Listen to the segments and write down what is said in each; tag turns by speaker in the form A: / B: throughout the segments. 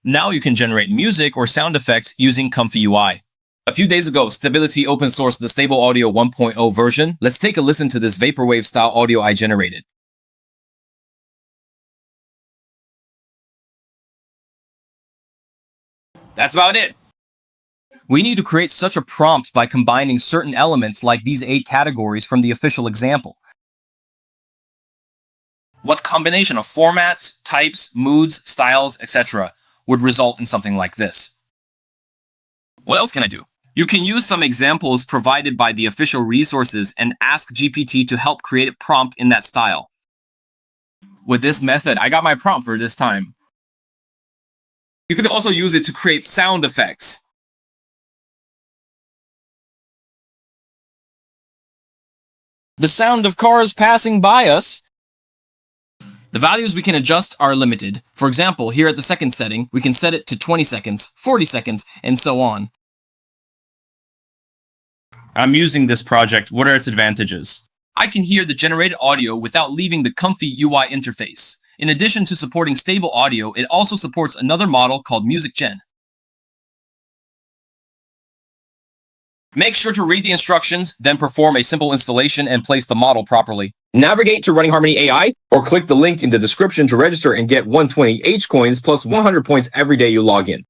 A: Now you can generate music or sound effects using ComfyUI. A few days ago, Stability open sourced the Stable Audio 1.0 version. Let's take a listen to this vaporwave style audio I generated. That's about it. We need to create such a prompt by combining certain elements like these 8 categories from the official example. What combination of formats, types, moods, styles, etc. would result in something like this? What else can I do? You can use some examples provided by the official resources and ask GPT to help create a prompt in that style. With this method, I got my prompt for this time. You can also use it to create sound effects. The sound of cars passing by us. The values we can adjust are limited. For example, here at the second setting, we can set it to 20 seconds, 40 seconds, and so on. I'm using this project. What are its advantages? I can hear the generated audio without leaving the ComfyUI interface. In addition to supporting stable audio, it also supports another model called Music Gen. Make sure to read the instructions, then perform a simple installation and place the model properly. Navigate to Running Harmony AI or click the link in the description to register and get 120 H coins plus 100 points every day you log in.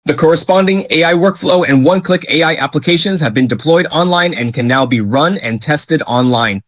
A: The corresponding AI workflow and one-click AI applications have been deployed online and can now be run and tested online.